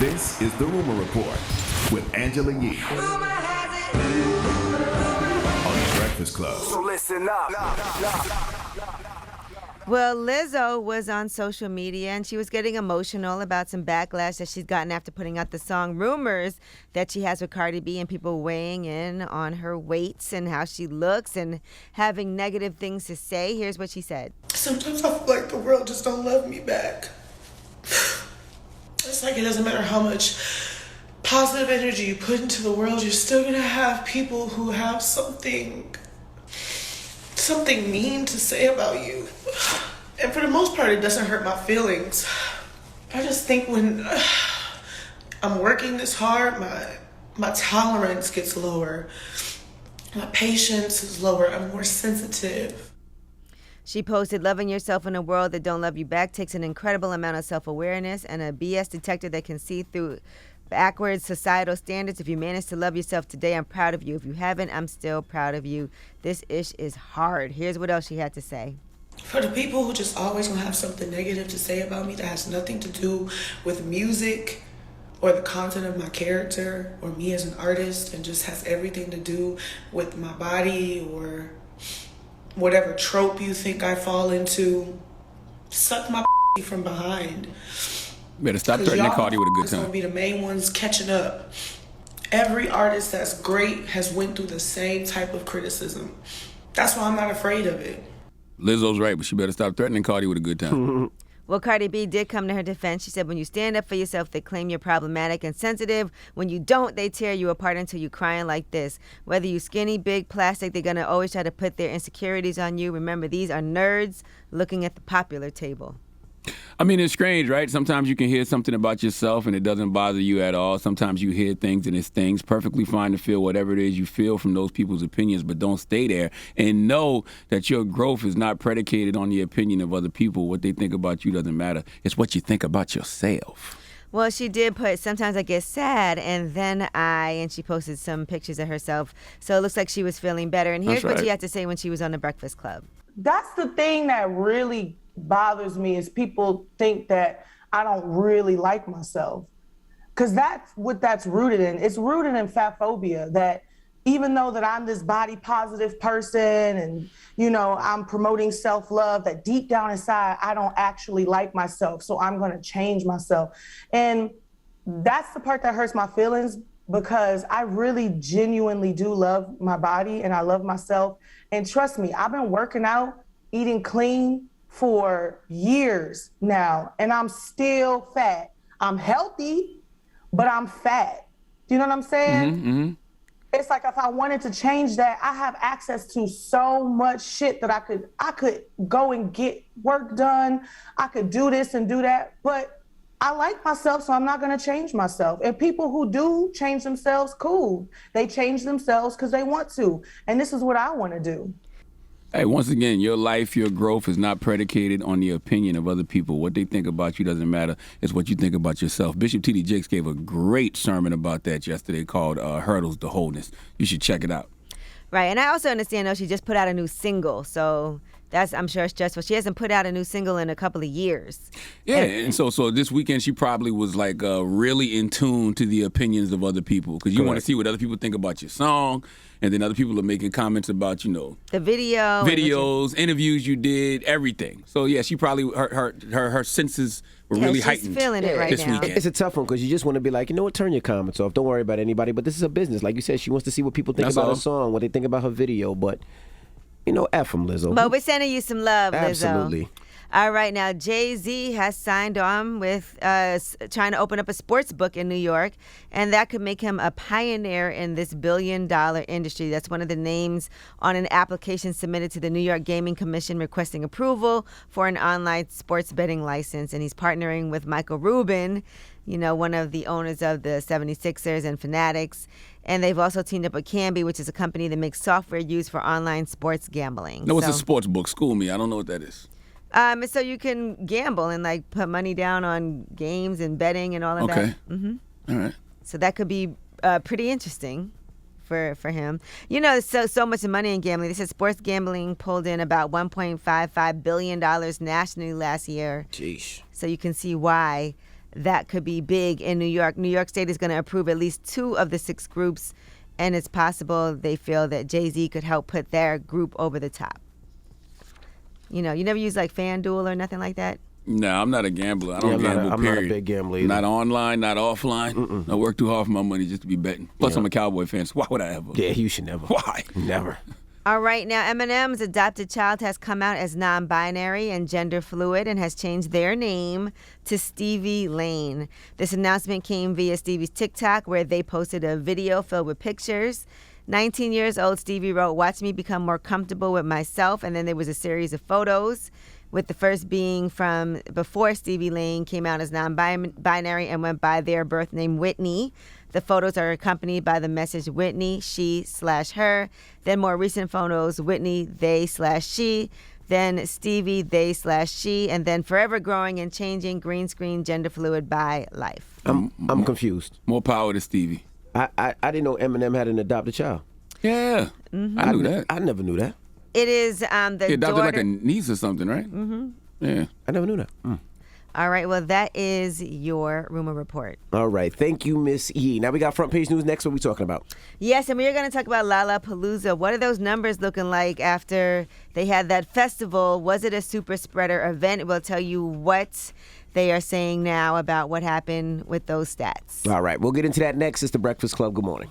This is The Rumor Report with Angela Yee on The Breakfast Club. So listen up. Well, Lizzo was on social media and she was getting emotional about some backlash that she's gotten after putting out the song Rumors that she has with Cardi B, and people weighing in on her weights and how she looks and having negative things to say. Here's what she said. Sometimes I feel like the world just don't love me back. It's like it doesn't matter how much positive energy you put into the world, you're still gonna have people who have something mean to say about you. And for the most part, it doesn't hurt my feelings. I just think when I'm working this hard, my tolerance gets lower. My patience is lower. I'm more sensitive. She posted, "Loving yourself in a world that don't love you back takes an incredible amount of self-awareness and a BS detector that can see through backwards societal standards. If you manage to love yourself today, I'm proud of you. If you haven't, I'm still proud of you. This ish is hard." Here's what else she had to say. For the people who just always gonna have something negative to say about me that has nothing to do with music or the content of my character or me as an artist, and just has everything to do with my body or whatever trope you think I fall into, suck my from behind. Better stop threatening Cardi with a good It's gonna time. be the main ones catching up. Every artist that's great has went through the same type of criticism. That's why I'm not afraid of it. Lizzo's right, but she better stop threatening Cardi with a good time. Well, Cardi B did come to her defense. She said, "When you stand up for yourself, they claim you're problematic and sensitive. When you don't, they tear you apart until you crying like this. Whether you skinny, big, plastic, they're going to always try to put their insecurities on you. Remember, these are nerds looking at the popular table." I mean, it's strange, right? Sometimes you can hear something about yourself and it doesn't bother you at all. Sometimes you hear things and it's things. Perfectly fine to feel whatever it is you feel from those people's opinions, but don't stay there. And know that your growth is not predicated on the opinion of other people. What they think about you doesn't matter. It's what you think about yourself. Well, she did put, "Sometimes I get sad and then and she posted some pictures of herself. So it looks like she was feeling better. And here's That's what she right. had to say when she was on The Breakfast Club. That's the thing that really bothers me, is people think that I don't really like myself. Because that's what that's rooted in. It's rooted in fat phobia, that even though that I'm this body positive person and, you know, I'm promoting self-love, that deep down inside, I don't actually like myself. So I'm going to change myself. And that's the part that hurts my feelings, because I really genuinely do love my body and I love myself. And trust me, I've been working out, eating clean for years now, and I'm still fat. I'm healthy, but I'm fat. Do you know what I'm saying? Mm-hmm. It's like if I wanted to change that, I have access to so much shit that I could go and get work done. I could do this and do that, but I like myself, so I'm not gonna change myself. And people who do change themselves, cool. They change themselves because they want to, and this is what I want to do. Hey, once again, your life, your growth is not predicated on the opinion of other people. What they think about you doesn't matter. It's what you think about yourself. Bishop T.D. Jakes gave a great sermon about that yesterday called Hurdles to Wholeness. You should check it out. Right, and I also understand, though, she just put out a new single, so that's, I'm sure, stressful. She hasn't put out a new single in a couple of years. Yeah, and so this weekend she probably was like really in tune to the opinions of other people, because you want to see what other people think about your song, and then other people are making comments about, you know, the videos, interviews you did, everything. So yeah, she probably her senses were really heightened. She's feeling it right this now. weekend. It's a tough one because you just want to be like, you know what, turn your comments off. Don't worry about anybody. But this is a business. Like you said, she wants to see what people think That's about all. her song, what they think about her video. But, you know, F them, Lizzo. But we're sending you some love, Lizzo. Absolutely. All right, now Jay-Z has signed on with trying to open up a sports book in New York, and that could make him a pioneer in this billion-dollar industry. That's one of the names on an application submitted to the New York Gaming Commission requesting approval for an online sports betting license, and he's partnering with Michael Rubin, you know, one of the owners of the 76ers and Fanatics. And they've also teamed up with Kambi, which is a company that makes software used for online sports gambling. No, it's a sports book. School me. I don't know what that is. So you can gamble and like put money down on games and betting and all of that. Okay. All right. So that could be pretty interesting for him. You know, so much money in gambling. They said sports gambling pulled in about $1.55 billion nationally last year. Jeez. So you can see why that could be big in New York. New York State is going to approve at least 2 of the 6 groups, and it's possible they feel that Jay-Z could help put their group over the top. You know, you never use like FanDuel or nothing like that? No, I'm not a gambler. I don't gamble, I'm period. not a big gambler either. Not online, not offline. I work too hard for my money just to be betting. Plus, I'm a Cowboy fan, so why would I ever? Yeah, you should never. Why? Never. All right, now Eminem's adopted child has come out as non-binary and gender fluid and has changed their name to Stevie Lane. This announcement came via Stevie's TikTok, where they posted a video filled with pictures. 19 years old, Stevie wrote, "Watch me become more comfortable with myself," and then there was a series of photos, with the first being from before Stevie Lane came out as non-binary and went by their birth name Whitney. The photos are accompanied by the message Whitney, she/her. Then more recent photos, Whitney, they/she. Then Stevie, they/she. And then forever growing and changing, green screen, gender fluid by life. I'm confused. More power to Stevie. I didn't know Eminem had an adopted child. Yeah, I knew that. I never knew that. It is the He adopted daughter. like a niece or something, right? Mm-hmm. Yeah. I never knew that. All right, well, that is your rumor report. All right. Thank you, Miss Yee. Now we got front page news next. What are we talking about? Yes, and we are going to talk about Lollapalooza. What are those numbers looking like after they had that festival? Was it a super spreader event? We'll tell you what they are saying now about what happened with those stats. All right. We'll get into that next. It's The Breakfast Club. Good morning.